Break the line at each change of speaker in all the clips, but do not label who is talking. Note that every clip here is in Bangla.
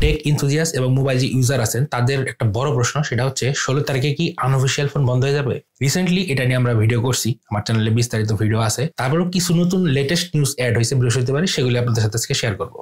টেক ইনথুজিয়াস্ট এবং মোবাইল যে ইউজার আছেন তাদের একটা বড় প্রশ্ন, সেটা হচ্ছে 16 তারিখে কি আনঅফিসিয়াল ফোন বন্ধ হয়ে যাবে। রিসেন্টলি এটা নিয়ে আমরা ভিডিও করছি, আমার চ্যানেলে বিস্তারিত ভিডিও আছে। তারপরেও কিছু নতুন লেটেস্ট নিউজ অ্যাড হয়েছে বৃহস্পতিবার, সেগুলি আপনাদের সাথে আজকে শেয়ার করবো।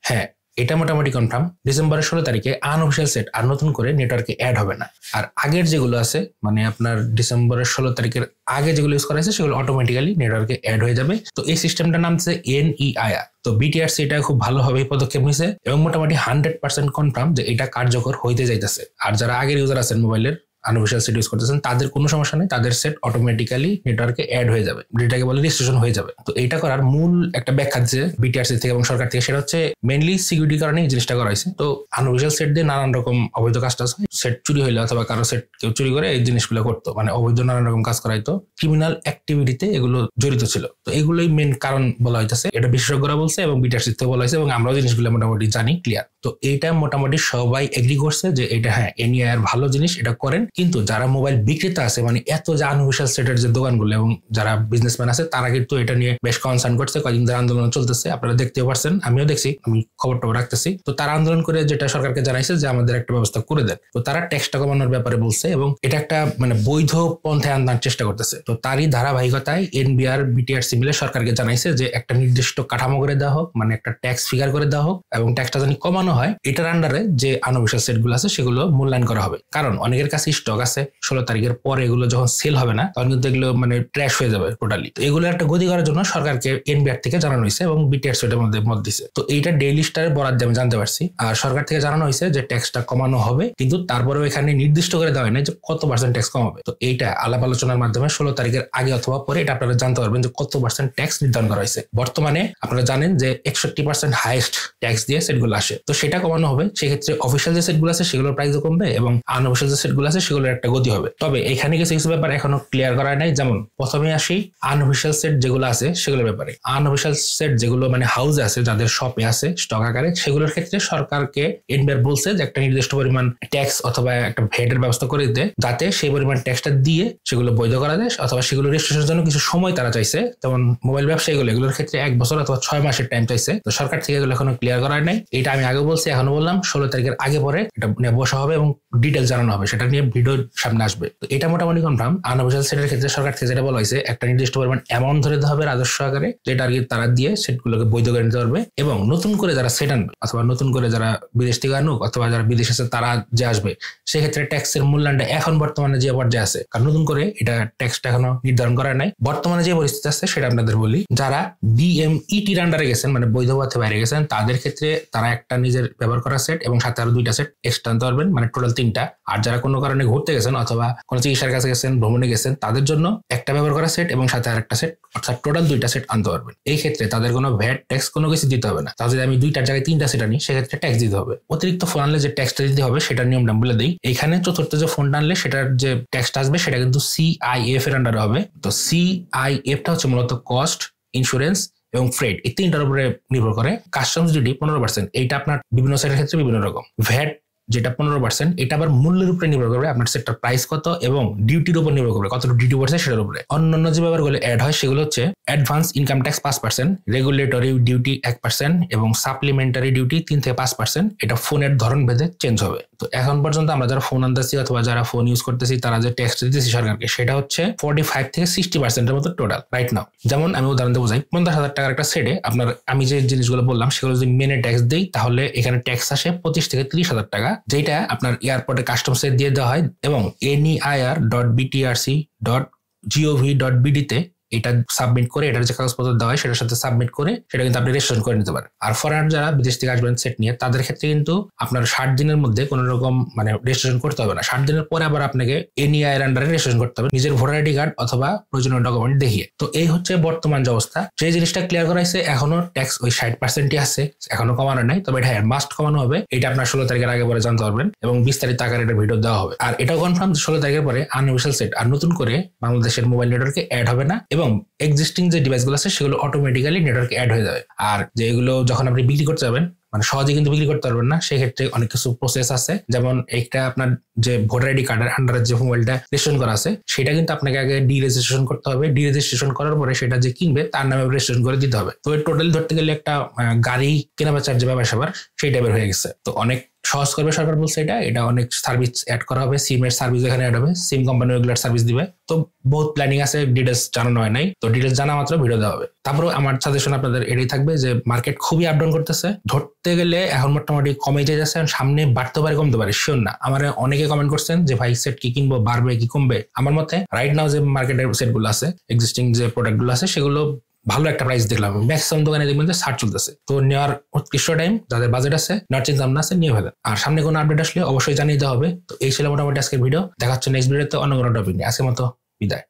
হ্যাঁ, এটা মোটামুটি কনফার্ম, ডিসেম্বরের 16 তারিখে আনঅফিসিয়াল সেট আর নতুন করে নেটওয়ার্কে অ্যাড হবে না। আর আগের যেগুলো আছে, মানে আপনার ডিসেম্বরের 16 তারিখের আগে যেগুলো ইউজ করা হয়েছে সেগুলো অটোমেটিক্যালি নেটওয়ার্কে অ্যাড হয়ে যাবে। তো এই সিস্টেমটার নাম হচ্ছে NEIR। তো BTRC এটা খুব ভালোভাবে পদক্ষেপ নিয়েছে এবং মোটামুটি 100% কনফার্ম যে এটা কার্যকর হইতে যাইতেছে। আর যারা আগের ইউজার আছেন মোবাইলের আনঅফিসিয়াল সেট ইউজ করতেছেন তাদের কোনো সমস্যা নেই, তাদের সেট অটোমেটিক্যালি নেটওয়ার্কে অ্যাড হয়ে যাবে, যেটাকে বলে রেজিস্ট্রেশন হয়ে যাবে। তো এটা করার মূল একটা ব্যাখ্যা দিচ্ছে বিটিআরসি থেকে এবং সরকার থেকে, সেটা হচ্ছে মেইনলি সিকিউরিটির কারণে এই জিনিসটা করা হয়েছে। তো আনঅফিসিয়াল সেট দিয়ে নানান রকম অবৈধ কাজ টাজ হয়, সেট চুরি হইলে অথবা কারো সেট কেউ চুরি করে এই জিনিসগুলো করতো, মানে অবৈধ নানান রকম কাজ করা হইতো, ক্রিমিনাল অ্যাক্টিভিটিতে এগুলো জড়িত ছিল। তো এগুলোই মেইন কারণ বলা হইতেছে, এটা বিশেষজ্ঞরা বলছে এবং বিটিআরসি থেকে বলা হয়েছে এবং আমরাও জিনিসগুলো মোটামুটি জানি, ক্লিয়ার। তো এইটা মোটামুটি সবাই এগ্রি করছে যে এটা হ্যাঁ NEIR ভালো জিনিস, এটা করেন। কিন্তু যারা মোবাইল বিক্রেতা আছে, মানে এত যে আনঅফিসিয়াল সেটের যে দোকানগুলো এবং যারা বিজনেসম্যান আছে, তারা কিন্তু এটা নিয়ে বেশ কনসার্ন করছে। কয়েকদিন ধরে আন্দোলন চলতেছে, আপনারা দেখতেও পারছেন, আমিও দেখছি, আমি খবর টবর রাখতেছি। তো তারা আন্দোলন করে যেটা সরকারকে জানাইছে যে আমাদের একটা ব্যবস্থা করে দেন। তো তারা ট্যাক্সটা কমানোর ব্যাপারে বলছে এবং এটা একটা মানে বৈধ পন্থায় আনার চেষ্টা করতেছে। তো তারই ধারাবাহিকতায় NBR BTRC মিলে সরকারকে জানাইছে যে একটা নির্দিষ্ট কাঠামো করে দেওয়া হোক, মানে একটা ট্যাক্স ফিগার করে দেওয়া হোক এবং ট্যাক্সটা জানি কমানো হয়। এটার আন্ডারে যে আনঅফিসিয়াল সেটগুলো আছে সেগুলো মূল্যায়ন করা হবে, কারণ অনেকের কাছে স্টক আছে 16 তারিখের পরে এগুলো যখন সেল হবে না তখন কিন্তু এগুলো মানে ট্র্যাশ হয়ে যাবে টোটালি। তো এগুলো একটা গতি করার জন্য সরকারকে NBR থেকে জানানো হয়েছে এবং BTRC এটার মধ্যে মত দিছে। তো এইটা ডেইলি স্টারের বরাদ্দে আমি জানতে পারছি। আর সরকার থেকে জানানো হয়েছে যে ট্যাক্সটা কমানো হবে, কিন্তু তারপরেও এখানে নির্দিষ্ট করে দেওয়া হয় না যে কত % ট্যাক্স কমাবে। তো এইটা আলাপ আলোচনার মাধ্যমে 16 তারিখের আগে অথবা পরে এটা আপনারা জানতে পারবেন যে কত % ট্যাক্স নির্ধারণ করা হয়েছে। বর্তমানে আপনারা জানেন যে 61% হাইয়েস্ট ট্যাক্স দিয়ে সেটগুলো আসে, তো সেটা কমানো হবে। সেক্ষেত্রে অফিসিয়াল যে সেটগুলো আছে সেগুলোর প্রাইসও কমবে এবং আনঅফিসিয়াল যে সেটগুলো আছে সেগুলোর একটা গতি হবে। তবে এখানে কিছু কিছু ব্যাপার এখনো ক্লিয়ার করা নাই। যেমন প্রথমে আসি আনঅফিসিয়াল সেট যেগুলো আছে সেগুলোর ব্যাপারে। আনঅফিসিয়াল সেট যেগুলো মানে হাউসে আছে, যাদের শপে আছে স্টক আকারে, সেগুলোর ক্ষেত্রে সরকারকে NBR বলছে যে একটা নির্দিষ্ট পরিমাণ ট্যাক্স অথবা একটা ভ্যাটের ব্যবস্থা করে দিতে, যাতে সেই পরিমাণ ট্যাক্সটা দিয়ে সেগুলো বৈধ করা যায়, অথবা সেগুলো রেজিস্ট্রেশনের জন্য কিছু সময় তারা চাইছে। যেমন মোবাইল ব্যবসায়ীগুলো এগুলোর ক্ষেত্রে 1 বছর অথবা 6 মাসের টাইম চাইছে। তো সরকার থেকে এগুলো এখনো ক্লিয়ার করা নাই। এটা আমি আগে বলছি, এখনো বললাম 16 তারিখের আগে পরে এটা নিয়ে বসা হবে এবং ডিটেল জানানো হবে, সেটা নিয়ে ভিডিও সামনে আসবে। তো এটা মোটামুটি কনফার্ম। আনঅফিসিয়াল সেটের ক্ষেত্রে সরকার থেকে যেটা বলা হয়েছে, একটা নির্দিষ্ট পরিমাণ অ্যামাউন্ট ধরে দিতে হবে রাজস্ব আকারে, যেটা আর কি তারা দিয়ে সেটগুলোকে বৈধ করে নিতে পারবে। এবং নতুন করে যারা সেট আনবে অথবা নতুন করে যারা বিদেশ থেকে আনুক অথবা যারা বিদেশ আছে তারা যে আসবে, সেক্ষেত্রে ট্যাক্সের মূল্যায়নটা এখন বর্তমানে যে পর্যায়ে আছে, কারণ নতুন করে এটা ট্যাক্সটা এখনো নির্ধারণ করা নাই। বর্তমানে যে পরিস্থিতি আছে সেটা আপনাদের বলি, যারা BMET আন্ডারে গেছেন, মানে বৈধ পথে বাইরে গেছেন, তাদের ক্ষেত্রে তারা একটা নিজের ব্যবহার করা সেট এবং সাথে আরো 2টা সেট এক্সট্রা আনতে পারবেন, মানে টোটাল 3টা। আর যারা কোনো কারণে ঘুরতে গেছেন অথবা কোনো চিকিৎসার কাছে গেছেন, ভ্রমণে গেছেন, তাদের জন্য একটা ব্যবহার করা সেট এবং সাথে আরেকটা সেট, অর্থাৎ টোটাল 2টা সেট আনতে পারবেন। এই ক্ষেত্রে তাদের কোনো ভ্যাট ট্যাক্স কোনো কিছু দিতে হবে না। তাহলে যদি আমি 2টার জায়গায় 3টা সেট আনি সেক্ষেত্রে ট্যাক্স দিতে হবে। অতিরিক্ত ফোন আনলে যে ট্যাক্সটা দিতে হবে সেটার নিয়মটা বলে দিই। এইখানে চতুর্থ যে ফোনটা আনলে সেটার যে ট্যাক্সটা আসবে সেটা কিন্তু CIF এর আন্ডারে হবে। তো CIF-টা হচ্ছে মূলত কস্ট, ইন্স্যুরেন্স এবং ফ্রেড, এই 3টার উপরে নির্ভর করে। কাস্টমস ডিউটি 15%, এইটা আপনার বিভিন্ন সেটের ক্ষেত্রে বিভিন্ন রকম। ভ্যাট যেটা 15%, এটা আবার মূল্যের উপরে নির্ভর করবে, আপনার সেটটার প্রাইস কত এবং ডিউটির উপর নির্ভর করবে, কতটুকু ডিউটি পড়ছে সেটার উপরে। অন্যান্য যে ব্যাপারগুলো অ্যাড হয় সেগুলো হচ্ছে advance income tax 5%, regulatory duty 1% এবং সাপ্লিমেন্টারি ডিউটি 3 থেকে 5%। এটা ফোনের ধরন ভেদে চেঞ্জ হবে। তো এখন পর্যন্ত আমরা যারা ফোন আনতেছি অথবা যারা ফোন ইউজ করতেছি তারা যে ট্যাক্স দিতেছি সরকারকে, সেটা হচ্ছে 45 থেকে 60%-এর মতো টোটাল রাইট নাও। যেমন আমি উদাহরণ দিয়ে বোঝাই, 50,000 টাকার একটা সেটে আপনার আমি যে জিনিসগুলো বললাম সেগুলো যদি মেনে ট্যাক্স দিই তাহলে এখানে ট্যাক্স আসে 25 থেকে 30,000 টাকা, যেটা আপনার এয়ারপোর্টে কাস্টমসে দিয়ে দেওয়া হয় এবং NEIR.BTRC.gov.bd-তে এটা সাবমিট করে, এটার যে কাগজপত্র দেওয়া হয় সেটার সাথে সাবমিট করে সেটা কিন্তু আপনি রেজিস্ট্রেশন করে নিতে পারেন। আর ফরেনার যারা বিদেশ থেকে আসবেন সেট নিয়ে, তাদের ক্ষেত্রে কিন্তু আপনার 60 দিনের মধ্যে কোনো রকম মানে রেজিস্ট্রেশন করতে হবে না। 60 দিনের পরে আবার আপনাকে NEIR আন্ডারে রেজিস্ট্রেশন করতে হবে নিজের ভোটার আইডি কার্ড অথবা প্রয়োজনীয় ডকুমেন্ট দেখিয়ে। তো এই হচ্ছে বর্তমান যে অবস্থা। যে জিনিসটা ক্লিয়ার করা হয়েছে, এখনো ট্যাক্স ওই 60%-ই আছে, এখনো কমানো নাই। তবে এটা মাস্ট কমানো হবে, এটা আপনার 16 তারিখের আগে পরে জানতে পারবেন এবং বিস্তারিত আকারে এটা ভিডিও দেওয়া হবে। আর এটাও কনফার্ম 16 তারিখের পরে আনঅফিসিয়াল সেট আর নতুন করে বাংলাদেশের মোবাইল নেটওয়ার্কে অ্যাড হবে না এবং এক্সিস্টিং যে ডিভাইসগুলো আছে সেগুলো অটোমেটিক্যালি নেটওয়ার্কে অ্যাড হয়ে যাবে। আর যেগুলো যখন আপনি বিক্রি করতে যাবেন, মানে সহজে কিন্তু বিক্রি করতে পারবেন না, সেক্ষেত্রে অনেক কিছু প্রসেস আছে। যেমন একটা আপনার যে ভোটার আইডি কার্ডের আন্ডারে যে মোবাইলটা রেজিস্ট্রেশন করা আছে সেটা কিন্তু আপনাকে আগে ডিরেজিস্ট্রেশন করতে হবে। ডিরেজিস্ট্রেশন করার পরে সেটা যে কিনবে তার নামে রেজিস্ট্রেশন করে দিতে হবে। তো টোটালি ধরতে গেলে একটা গাড়ি কেনা বেচার যে ব্যাপার সেই টাইপের হয়ে গেছে। তো অনেক সহজ করবে সরকার বলছে, এটা অনেক সার্ভিস অ্যাড করা হবে, সিমের সার্ভিস এখানে অ্যাড হবে, সিম কোম্পানি রেগুলার সার্ভিস দিবে। তো বহুত প্ল্যানিং আছে, ডিটেলস জানানো হয় নাই, তো ডিটেলস জানা মাত্র ভিডিও দেওয়া হবে। তারপরে আমার সাজেশন আপনাদের এটাই থাকবে যে মার্কেট খুবই আপ ডাউন করতেছে, ধরতে গেলে এখন মোটামুটি কমে যাচ্ছে, সামনে বাড়তে পারে কমতে পারে শিওর না। আমার অনেকে কমেন্ট করছেন যে ভাই সেট কি কিনবো, বাড়বে কি কমবে। আমার মতে রাইট নাও যে মার্কেটের সেট গুলো আছে, এক্সিস্টিং যে প্রোডাক্ট গুলো আছে সেগুলো ভালো একটা প্রাইস দেখলাম, ম্যাক্সিমাম দোকানে দেখবেন যে ছাড় চলতেছে। তো নেওয়ার উৎকৃষ্ট টাইম, যাদের বাজেট আছে, নেওয়ার চিন্তা ভাবনা আছে, নিয়ে ফেলেন। আর সামনে কোনো আপডেট আসলে অবশ্যই জানিয়ে দেওয়া হবে। তো এই ছিল মোটামুটি আজকের ভিডিও। দেখা হচ্ছে নেক্সট ভিডিওতে অন্য কোনো টপিক নিয়ে। আজকের মতো বিদায়।